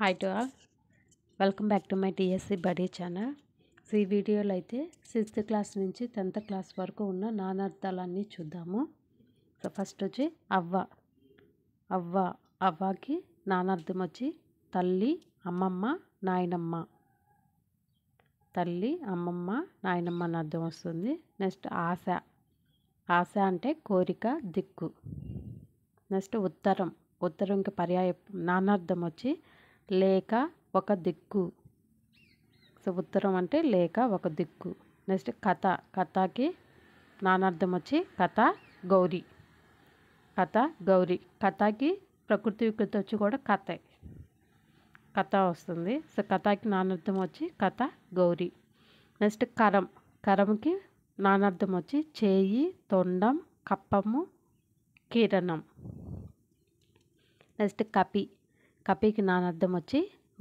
Hi to all, welcome back to my TSC buddy channel. So ఈ వీడియోలో అయితే 6th class నుంచి 10th class వరకు ఉన్న నానార్థాలన్నీ చూద్దాము. సో ఫస్ట్ వచ్చి అవ్వకి నానార్థం వచ్చి తల్లి, అమ్మమ్మ, నాయనమ్మ. తల్లి, అమ్మమ్మ, నాయనమ్మ అని అర్థం వస్తుంది. నెక్స్ట్ ఆశ అంటే కోరిక, దిక్కు. నెక్స్ట్ ఉత్తరంకి పర్యాయ నానార్థం వచ్చి లేక, ఒక దిక్కు. సో ఉత్తరం అంటే లేక, ఒక దిక్కు. నెక్స్ట్ కథకి నానార్థం వచ్చి గౌరీ. కథకి ప్రకృతి వికృతి వచ్చి కూడా కథ వస్తుంది. సో కథకి నానార్థం వచ్చి గౌరీ. నెక్స్ట్ కరంకి నానార్థం వచ్చి చేయి, తొండం, కప్పము, కిరణం. నెక్స్ట్ కపికి నానార్థం వచ్చి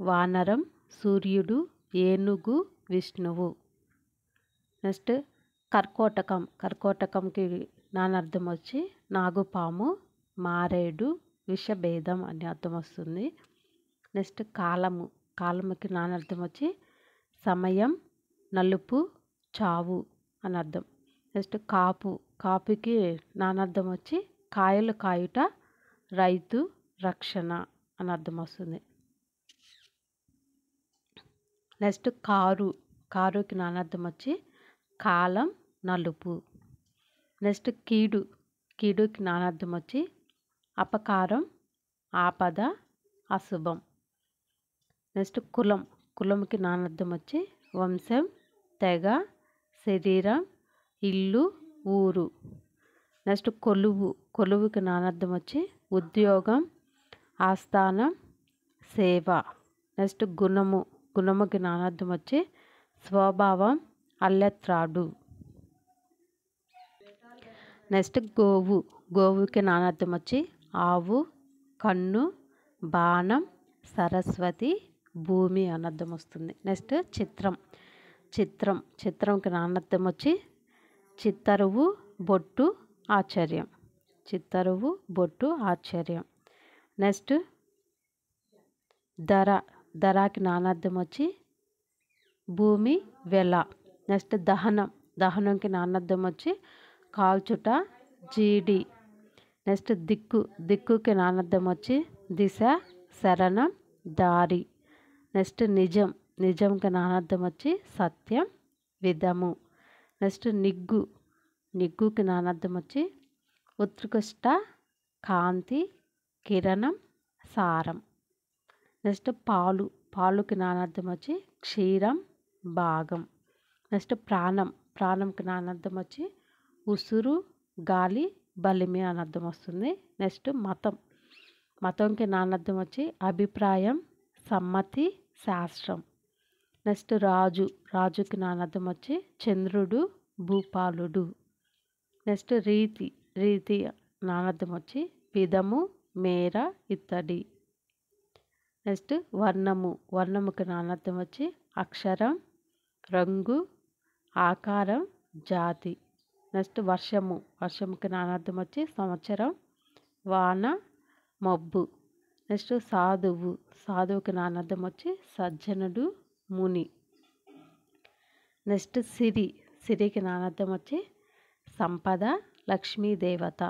వానరం, సూర్యుడు, ఏనుగు, విష్ణువు. నెక్స్ట్ కర్కోటకంకి నానార్థం వచ్చి నాగుపాము, మారేడు, విషభేదం అని అర్థం వస్తుంది. నెక్స్ట్ కాలముకి నానార్థం వచ్చి సమయం, నలుపు, చావు అని అర్థం. నెక్స్ట్ కాపుకి నానార్థం వచ్చి కాయలు కాయుట, రైతు, రక్షణ అని అర్థం వస్తుంది. నెక్స్ట్ కారుకి నానార్థం వచ్చి కాలం, నలుపు. నెక్స్ట్ కీడుకి నానార్థం వచ్చి అపకారం, ఆపద, అశుభం. నెక్స్ట్ కులంకి నానార్థం వచ్చి వంశం, తెగ, శరీరం, ఇల్లు, ఊరు. నెక్స్ట్ కొలువుకి నానార్థం వచ్చి ఉద్యోగం, ఆస్థానం, సేవ. నెక్స్ట్ గుణముకి నానార్థం వచ్చి స్వభావం, అల్లెత్రాడు. నెక్స్ట్ గోవుకి నానార్థం వచ్చి ఆవు, కన్ను, బాణం, సరస్వతి, భూమి అని అర్థం వస్తుంది. నెక్స్ట్ చిత్రంకి నానార్థం వచ్చి చిత్తరువు, బొట్టు, ఆశ్చర్యం. నెక్స్ట్ ధరకి నానార్థం వచ్చి భూమి, వెల. నెక్స్ట్ దహనంకి నానార్థం వచ్చి కాల్చుట, జీడి. నెక్స్ట్ దిక్కుకి నానార్థం వచ్చి దిశ, శరణం, దారి. నెక్స్ట్ నిజంకి నానార్థం వచ్చి సత్యం, విధము. నెక్స్ట్ నిగ్గుకి నానార్థం వచ్చి ఉత్కృష్ట, కాంతి, కిరణం, సారం. నెక్స్ట్ పాలుకి నానార్థం వచ్చి క్షీరం, భాగం. నెక్స్ట్ ప్రాణంకి నానార్థం వచ్చి ఉసురు, గాలి, బలిమి అని అర్థం వస్తుంది. నెక్స్ట్ మతంకి నానార్థం వచ్చి అభిప్రాయం, సమ్మతి, శాస్త్రం. నెక్స్ట్ రాజుకి నానార్థం వచ్చి చంద్రుడు, భూపాలుడు. నెక్స్ట్ రీతి నానార్థం వచ్చి విధము, మేర, ఇత్తడి. నెక్స్ట్ వర్ణముకి నానార్థం వచ్చి అక్షరం, రంగు, ఆకారం, జాతి. నెక్స్ట్ వర్షముకి నానార్థం వచ్చి సంవత్సరం, వాన, మబ్బు. నెక్స్ట్ సాధువుకి నానార్థం వచ్చి సజ్జనుడు, ముని. నెక్స్ట్ సిరికి నానార్థం వచ్చి సంపద, లక్ష్మీదేవత.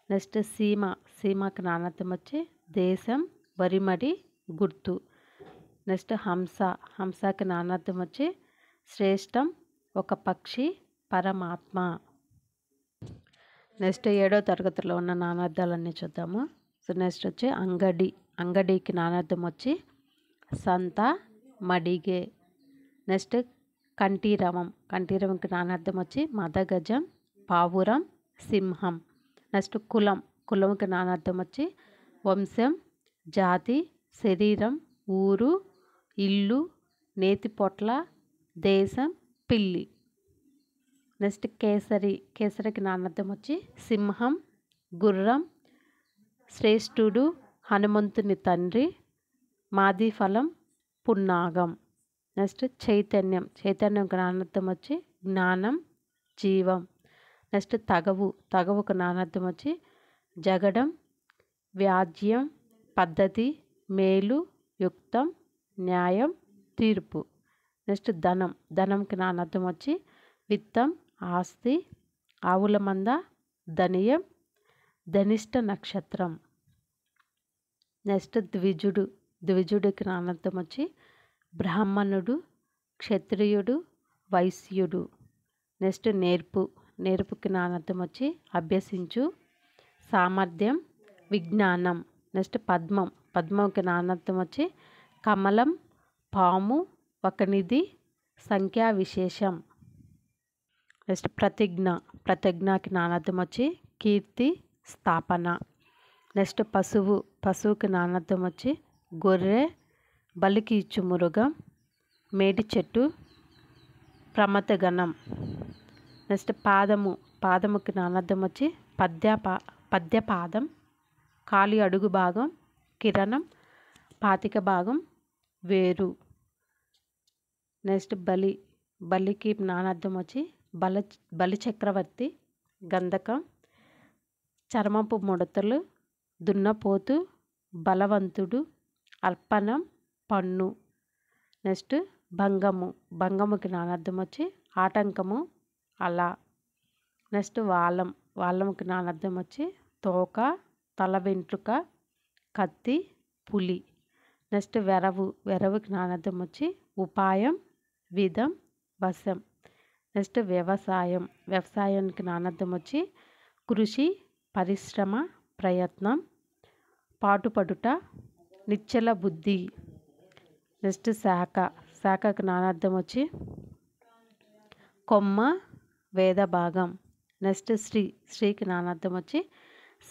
నెక్స్ట్ సీమకి నానార్థం వచ్చి దేశం, వరిమడి, గుర్తు. నెక్స్ట్ హంసకి నానార్థం వచ్చి శ్రేష్టం, ఒక పక్షి, పరమాత్మ. నెక్స్ట్ 7వ తరగతిలో ఉన్న నానార్థాలన్నీ చూద్దాము. సో నెక్స్ట్ వచ్చి అంగడికి నానార్థం వచ్చి సంత, మడిగే. నెక్స్ట్ కంఠీరవంకి నానార్థం వచ్చి మదగజం, పావురం, సింహం. నెక్స్ట్ కులంకి నానార్థం వచ్చి వంశం, జాతి, శరీరం, ఊరు, ఇల్లు, నేతిపొట్ల, దేశం, పిల్లి. నెక్స్ట్ కేసరికి నానార్థం వచ్చి సింహం, గుర్రం, శ్రేష్ఠుడు, హనుమంతుని తండ్రి, మాదిఫలం, పున్నాగం. నెక్స్ట్ చైతన్యంకి నానార్థం వచ్చి జ్ఞానం, జీవం. నెక్స్ట్ తగవుకు నానార్థం వచ్చి జగడం, వ్యాజ్యం, పద్ధతి, మేలు, యుక్తం, న్యాయం, తీర్పు. నెక్స్ట్ ధనం. ధనంకి నానార్థం వచ్చి విత్తం, ఆస్తి, ఆవుల మంద, ధనియం, ధనిష్ట నక్షత్రం. నెక్స్ట్ ద్విజుడు. ద్విజుడికి నానార్థం వచ్చి బ్రాహ్మణుడు, క్షత్రియుడు, వైశ్యుడు. నెక్స్ట్ నేర్పు. నేర్పుకి నానార్థం వచ్చి అభ్యసించు, సామర్థ్యం, విజ్ఞానం. నెక్స్ట్ పద్మం. పద్మంకి నానార్థం వచ్చి కమలం, పాము, ఒక నిధి, సంఖ్యా విశేషం. నెక్స్ట్ ప్రతిజ్ఞ. ప్రతిజ్ఞకి నానార్థం వచ్చి కీర్తి, స్థాపన. నెక్స్ట్ పశువు. పశువుకి నానార్థం వచ్చి గొర్రె, బలికి ఇచ్చు మృగం, మేడి చెట్టు, ప్రమథగణం. నెక్స్ట్ పాదము. పాదముకి నానార్థం వచ్చి పద్యపాదం, కాలి అడుగు భాగం, కిరణం, పాతిక భాగం, వేరు. నెక్స్ట్ బలి. బలికి నానార్థం వచ్చి బలి చక్రవర్తి, గంధకం, చర్మపు ముడతలు, దున్నపోతు, బలవంతుడు, అర్పణం, పన్ను. నెక్స్ట్ భంగము. భంగముకి నానార్థం వచ్చి ఆటంకము, అలా. నెక్స్ట్ వాలం. వాలంకి నానార్థం వచ్చి తోక, తల వెంట్రుక, కత్తి, పులి. నెక్స్ట్ వెరవు. వెరవుకి నానార్థం వచ్చి ఉపాయం, విధం, వశం. నెక్స్ట్ వ్యవసాయం. వ్యవసాయానికి నానార్థం వచ్చి కృషి, పరిశ్రమ, ప్రయత్నం, పాటుపడుట, నిశ్చల బుద్ధి. నెక్స్ట్ శాఖ. శాఖకు నానార్థం వచ్చి కొమ్మ, వేద భాగం. నెక్స్ట్ శ్రీ. శ్రీకి నానార్థం వచ్చి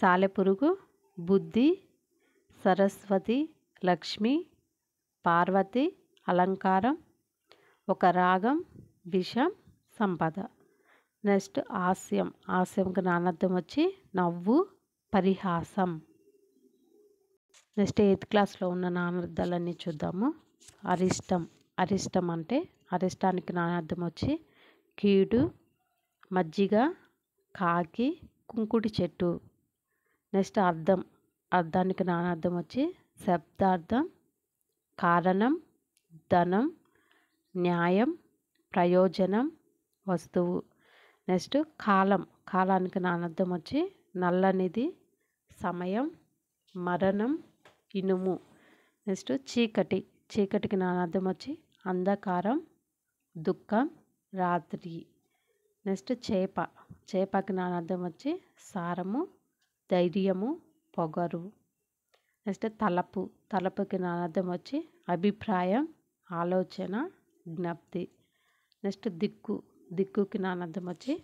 సాలెపురుగు, బుద్ధి, సరస్వతి, లక్ష్మి, పార్వతి, అలంకారం, ఒక రాగం, విషం, సంపద. నెక్స్ట్ హాస్యం. హాస్యంకి నానార్థం వచ్చి నవ్వు, పరిహాసం. నెక్స్ట్ 8th క్లాస్లో ఉన్న నానార్థాలన్నీ చూద్దాము. అరిష్టం. అరిష్టం అంటే అరిష్టానికి నానార్థం వచ్చి కీడు, మజ్జిగ, కాకి, కుంకుడి చెట్టు. నెక్స్ట్ అర్థం. అర్థానికి నానార్థం వచ్చి శబ్దార్థం, కారణం, ధనం, న్యాయం, ప్రయోజనం, వస్తువు. నెక్స్ట్ కాలం. కాలానికి నానార్థం వచ్చి నల్లనిది, సమయం, మరణం, ఇనుము. నెక్స్ట్ చీకటి. చీకటికి నానార్థం వచ్చి అంధకారం, దుఃఖం, రాత్రి. నెక్స్ట్ చేప. చేపకి నానార్థం వచ్చి సారము, ధైర్యము, పొగరు. నెక్స్ట్ తలపు. తలపుకి నానార్థం వచ్చి అభిప్రాయం, ఆలోచన, జ్ఞప్తి. నెక్స్ట్ దిక్కు. దిక్కుకి నానార్థం వచ్చి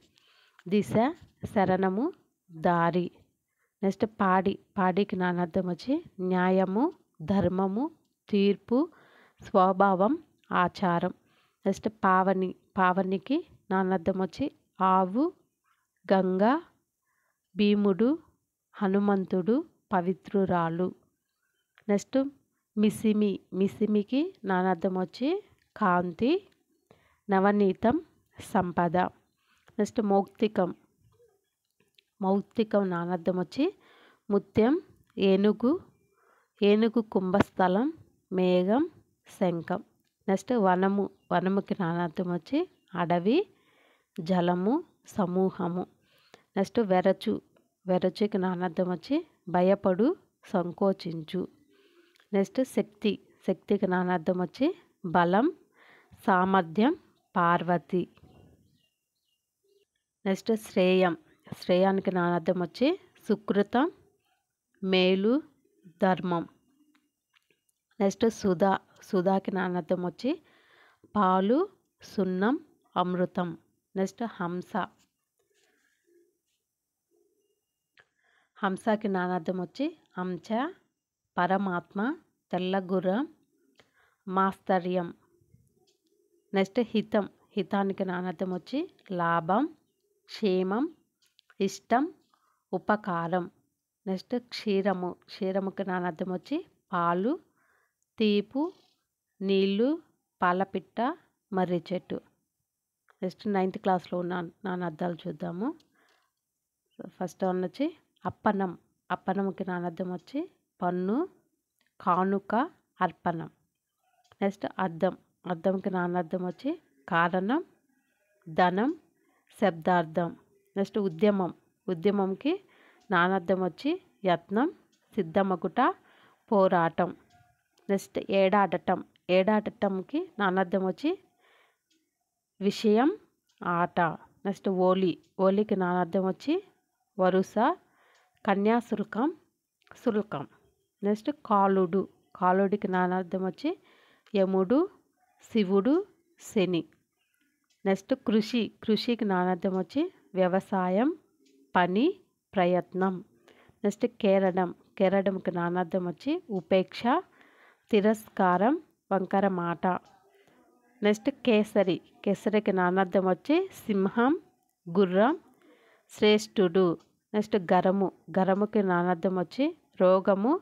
దిశ, శరణము, దారి. నెక్స్ట్ పాడి. పాడికి నానార్థం వచ్చి న్యాయము, ధర్మము, తీర్పు, స్వభావం, ఆచారం. నెక్స్ట్ పావని. పావనికి నానార్థం వచ్చి ఆవు, గంగ, భీముడు, హనుమంతుడు, పవిత్రురాలు. నెక్స్ట్ మిసిమి. మిసిమికి నానార్థం వచ్చి కాంతి, నవనీతం, సంపద. నెక్స్ట్ మౌక్తికం. మౌక్తికం నానార్థం వచ్చి ముత్యం, ఏనుగు, ఏనుగు కుంభస్థలం, మేఘం, శంఖం. నెక్స్ట్ వనము. వనముకి నానార్థం వచ్చి అడవి, జలము, సమూహము. నెక్స్ట్ వెరచు. వెరచుకి నానార్థం వచ్చి భయపడు, సంకోచించు. నెక్స్ట్ శక్తి. శక్తికి నానార్థం వచ్చి బలం, సామర్థ్యం, పార్వతి. నెక్స్ట్ శ్రేయం. శ్రేయానికి నానార్థం వచ్చి సుకృతం, మేలు, ధర్మం. నెక్స్ట్ సుధా. సుధాకి నానార్థం వచ్చి పాలు, సున్నం, అమృతం. నెక్స్ట్ హంస. హంసకి నానార్థం వచ్చి హంస, పరమాత్మ, తెల్లగుర్రం, మాస్తర్యం. నెక్స్ట్ హితం. హితానికి నానార్థం వచ్చి లాభం, క్షేమం, ఇష్టం, ఉపకారం. నెక్స్ట్ క్షీరము. క్షీరముకి నానార్థం వచ్చి పాలు, తీపు, నీళ్ళు, పాలపిట్ట, మర్రి చెట్టు. నెక్స్ట్ 9th క్లాస్లో ఉన్న నానార్థాలు చూద్దాము. ఫస్ట్ వన్ వచ్చి అప్పనం. అప్పనంకి నానార్థం వచ్చి పన్ను, కానుక, అర్పణం. నెక్స్ట్ అద్దం. అద్దంకి నానార్థం వచ్చి కారణం, ధనం, శబ్దార్థం. నెక్స్ట్ ఉద్యమం. ఉద్యమంకి నానార్థం వచ్చి యత్నం, సిద్ధమగుట, పోరాటం. నెక్స్ట్ ఏడాడటం. ఏడాడటంకి నానార్థం వచ్చి విషయం, ఆట. నెక్స్ట్ ఓలి. ఓలికి నానార్థం వచ్చి వరుస, కన్యాశుల్కం, శుల్కం. నెక్స్ట్ కాలుడు. కాలుడికి నానార్థం వచ్చి యముడు, శివుడు, శని. నెక్స్ట్ కృషి. కృషికి నానార్థం వచ్చి వ్యవసాయం, పని, ప్రయత్నం. నెక్స్ట్ కేరడం. కేరడంకి నానార్థం వచ్చి ఉపేక్ష, తిరస్కారం, వంకర మాట. నెక్స్ట్ కేసరి. కేసరికి నానార్థం వచ్చి సింహం, గుర్రం, శ్రేష్ఠుడు. నెక్స్ట్ గరము. గరముకి నానార్థం వచ్చి రోగము,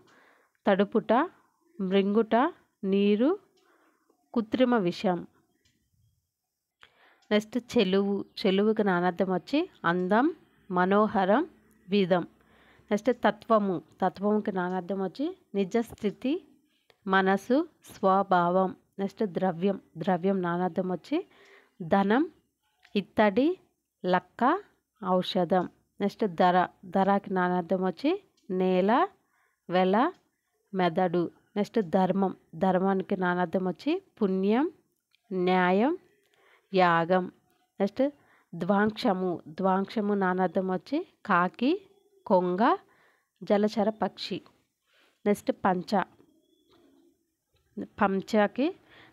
తడుపుట, మృంగుట, నీరు, కృత్రిమ విషం. నెక్స్ట్ చెలువు. చెలువుకి నానార్థం వచ్చి అందం, మనోహరం, విధం. నెక్స్ట్ తత్వము. తత్వముకి నానార్థం వచ్చి నిజస్థితి, మనసు, స్వభావం. నెక్స్ట్ ద్రవ్యం. ద్రవ్యం నానార్థం వచ్చి ధనం, ఇత్తడి, లక్క, ఔషధం. నెక్స్ట్ ధర. ధరకి నానార్థం వచ్చి నేల, వెల, మెదడు. నెక్స్ట్ ధర్మం. ధర్మానికి నానార్థం వచ్చి పుణ్యం, న్యాయం, యాగం. నెక్స్ట్ ద్వాంక్షము. ద్వాంక్షము నానార్థం వచ్చి కాకి, కొంగ, జలచర పక్షి. నెక్స్ట్ పంచ. పంచకి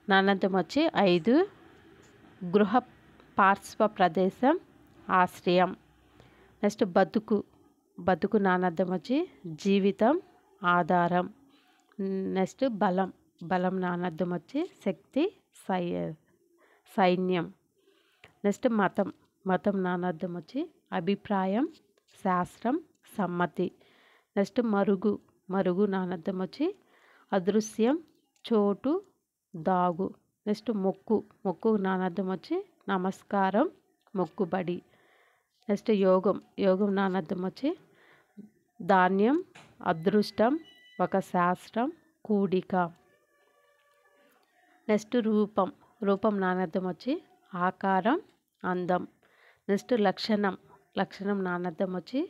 నానార్థం వచ్చి 5, గృహ, పార్శ్వ ప్రదేశం, ఆశ్రయం. నెక్స్ట్ బతుకు. బతుకు నానార్థం వచ్చి జీవితం, ఆధారం. నెక్స్ట్ బలం. బలం నానార్థం వచ్చి శక్తి, సైన్యం. నెక్స్ట్ మతం. మతం నానార్థం వచ్చి అభిప్రాయం, శాస్త్రం, సమ్మతి. నెక్స్ట్ మరుగు. మరుగు నానార్థం వచ్చి అదృశ్యం, చోటు, దాగు. నెక్స్ట్ మొక్కు. మొక్కు నానార్థం వచ్చి నమస్కారం, మొక్కుబడి. నెక్స్ట్ యోగం. యోగం నానార్థం వచ్చి ధాన్యం, అదృష్టం, ఒక శాస్త్రం, కూడిక. నెక్స్ట్ రూపం. రూపం నానార్థం వచ్చి ఆకారం, అందం. నెక్స్ట్ లక్షణం. లక్షణం నానార్థం వచ్చి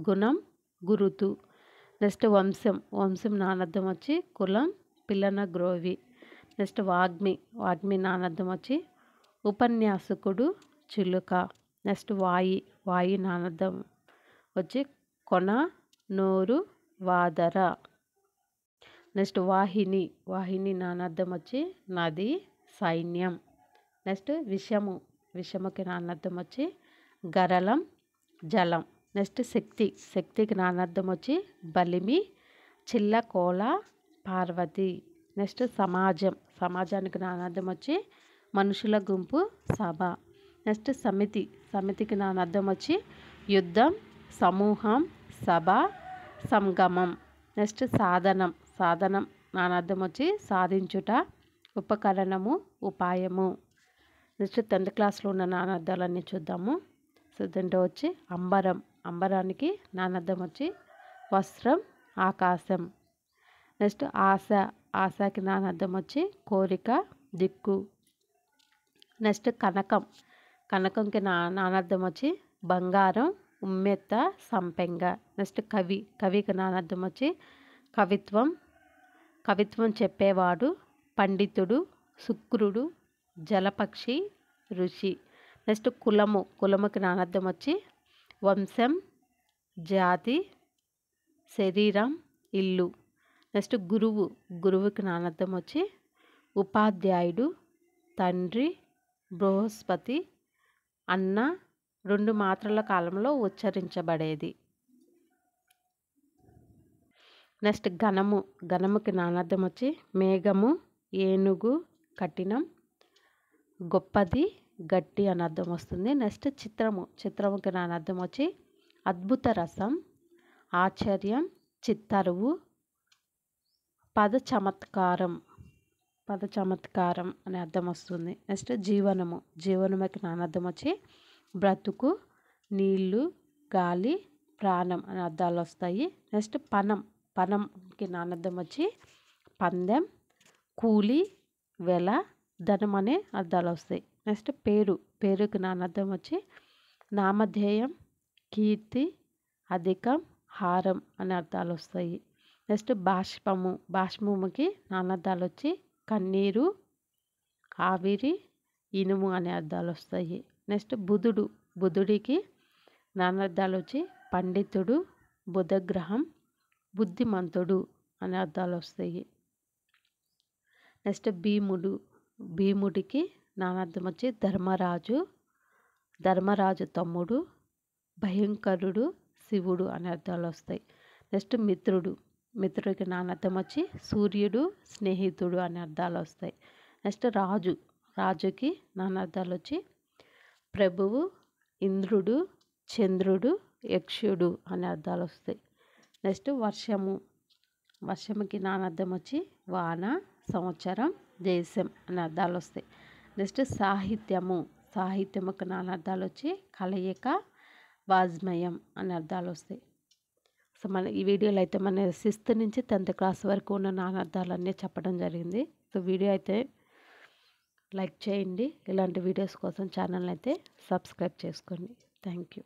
గుణం, గురుతు. నెక్స్ట్ వంశం. వంశం నానార్థం వచ్చి కులం, పిల్లన గ్రోవి. నెక్స్ట్ వాగ్మి. వాగ్మి నానార్థం వచ్చి ఉపన్యాసకుడు, చిలుక. నెక్స్ట్ వాయి. వాయి నానార్థం వచ్చి కొన, నోరు, వాదర. నెక్స్ట్ వాహిని. వాహిని నానార్థం వచ్చి నది, సైన్యం. నెక్స్ట్ విషము. విషముకి నానార్థం వచ్చి గరళం, జలం. నెక్స్ట్ శక్తి. శక్తికి నానార్థం వచ్చి బలిమి, చిల్లకోల, పార్వతి. నెక్స్ట్ సమాజం. సమాజానికి నానార్థం వచ్చి మనుషుల గుంపు, సభ. నెక్స్ట్ సమితి. సమితికి నానార్థం వచ్చి యుద్ధం, సమూహం, సభ, సంగమం. నెక్స్ట్ సాధనం. సాధనం నానార్థం వచ్చి సాధించుట, ఉపకరణము, ఉపాయము. నెక్స్ట్ 10th క్లాస్లో ఉన్న నానార్థాలన్నీ చూద్దాము. సో దీంట్లో వచ్చి అంబరం. అంబరానికి నానార్థం వచ్చి వస్త్రం, ఆకాశం. నెక్స్ట్ ఆశ. ఆశకి నానార్థం వచ్చి కోరిక, దిక్కు. నెక్స్ట్ కనకం. కనకంకి నానార్థం వచ్చి బంగారం, ఉమ్మెత్త, సంపెంగ. నెక్స్ట్ కవి. కవికి నానార్థం వచ్చి కవిత్వం, కవిత్వం చెప్పేవాడు, పండితుడు, శుక్రుడు, జలపక్షి, ఋషి. నెక్స్ట్ కులము. కులముకి నానార్థం వచ్చి వంశం, జాతి, శరీరం, ఇల్లు. నెక్స్ట్ గురువు. గురువుకి నానార్థం వచ్చి ఉపాధ్యాయుడు, తండ్రి, బృహస్పతి, అన్న, 2 మాత్రల కాలంలో ఉచ్చరించబడేది. నెక్స్ట్ ఘనము. ఘనముకి నానార్థం వచ్చి మేఘము, ఏనుగు, కఠినం, గొప్పది, గట్టి అని అర్థం వస్తుంది. నెక్స్ట్ చిత్రము. చిత్రముకి నానార్థం వచ్చి అద్భుత రసం, ఆశ్చర్యం, చిత్తరువు, పద చమత్కారం. పద చమత్కారం అనే అర్థం వస్తుంది. నెక్స్ట్ జీవనము. జీవనముకి నానార్థం వచ్చి బ్రతుకు, నీళ్ళు, గాలి, ప్రాణం అనే అర్థాలు వస్తాయి. నెక్స్ట్ పనం. పనంకి నానార్థం వచ్చి పందెం, కూలి, వెల, ధనం అనే అర్థాలు వస్తాయి. నెక్స్ట్ పేరుకి నానార్థం వచ్చి నామధేయం, కీర్తి, అధికం, హారం అనే అర్థాలు వస్తాయి. నెక్స్ట్ బాష్పముకి నానార్థాలు వచ్చి కన్నీరు, ఆవిరి, ఇనుము అనే అర్థాలు వస్తాయి. నెక్స్ట్ బుధుడికి నానార్థాలు వచ్చి పండితుడు, బుధగ్రహం, బుద్ధిమంతుడు అనే అర్థాలు వస్తాయి. నెక్స్ట్ భీముడికి నానార్థం వచ్చి ధర్మరాజు తమ్ముడు, భయంకరుడు, శివుడు అనే అర్థాలు వస్తాయి. నెక్స్ట్ మిత్రుడికి నానార్థం వచ్చి సూర్యుడు, స్నేహితుడు అనే అర్థాలు వస్తాయి. నెక్స్ట్ రాజుకి నానార్థాలు వచ్చి ప్రభువు, ఇంద్రుడు, చంద్రుడు, యక్షుడు అనే అర్థాలు వస్తాయి. నెక్స్ట్ వర్షముకి నానార్థం వచ్చి వాన, సంవత్సరం, దేశం అనే అర్థాలు వస్తాయి. నెక్స్ట్ సాహిత్యముకి నానార్థాలు వచ్చి కలయిక, వాజ్మయం అనే అర్థాలు వస్తాయి. సో మన ఈ వీడియోలో అయితే మన 6th నుంచి 10th క్లాస్ వరకు ఉన్న నానార్థాలన్నీ చెప్పడం జరిగింది. సో వీడియో అయితే లైక్ చేయండి. ఇలాంటి వీడియోస్ కోసం ఛానల్ అయితే సబ్స్క్రైబ్ చేసుకోండి. Thank you.